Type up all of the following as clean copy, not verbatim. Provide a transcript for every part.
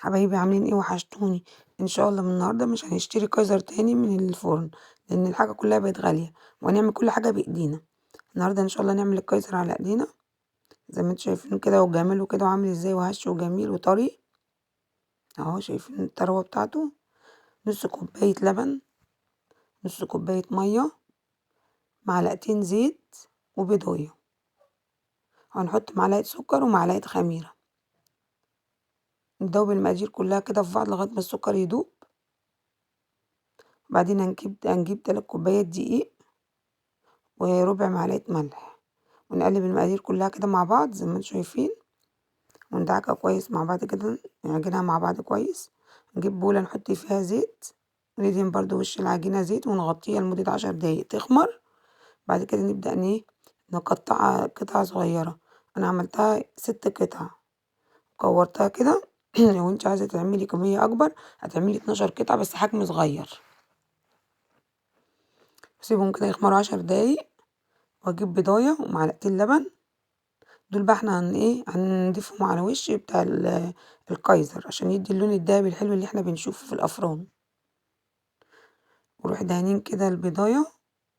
حبايبي عاملين ايه؟ وحشتوني. ان شاء الله من النهارده مش هنشتري كايزر تاني من الفرن، لان الحاجه كلها بقت غاليه، وهنعمل كل حاجه بايدينا. النهارده ان شاء الله نعمل الكايزر على ايدينا زي ما انتوا شايفين كده، وجماله كده وعامل ازاي وهش وجميل وطري. اهو شايفين الطروه بتاعته. نص كوبايه لبن، نص كوبايه ميه، معلقتين زيت، وبيضايه. هنحط معلقه سكر ومعلقه خميره، ندوب المقادير كلها كده في بعض لغايه ما السكر يدوب. وبعدين هنجيب 3 كوبايات دقيق وربع معلقة ملح، ونقلب المقادير كلها كده مع بعض زي ما انتم شايفين، وندعكها كويس مع بعض كده، نعجنها مع بعض كويس. نجيب بولة نحط فيها زيت، وندهن برضو وش العجينة زيت، ونغطيها لمدة 10 دقايق تخمر. بعد كده نبدأ نقطعها قطع صغيرة. أنا عملتها 6 قطع، كورتها كده. لو انت عايزة تعملي كمية أكبر هتعملي 12 قطعة بس حجم صغير. سيبهم كده يخمروا 10 دقايق، واجيب بضاية ومعلقتين لبن. دول بقى احنا هنضيفهم على وش بتاع الكايزر عشان يدي اللون الدهبي الحلو اللي احنا بنشوفه في الافران. وروح دهنين كده البضاية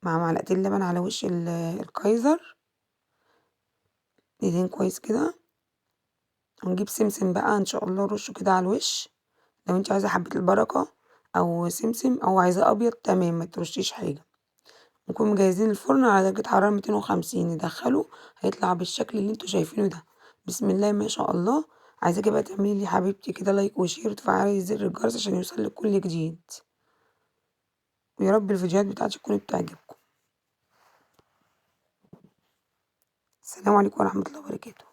مع معلقتين لبن على وش الكايزر، ندهن كويس كده. هنجيب سمسم بقى ان شاء الله نرشه كده على الوش، لو انت عايزة حبة البركة او سمسم، او عايزة ابيض تمام ما ترشيش حاجة. نكون مجهزين الفرن على درجة حرارة 250، ندخله هيطلع بالشكل اللي انتوا شايفينه ده. بسم الله ما شاء الله. عايزاكي بقى تعملي لي حبيبتي كده لايك وشير وتفعلي زر الجرس عشان يوصلك كل جديد. ويا رب الفيديوهات بتاعتي تكون بتعجبكم. السلام عليكم ورحمة الله وبركاته.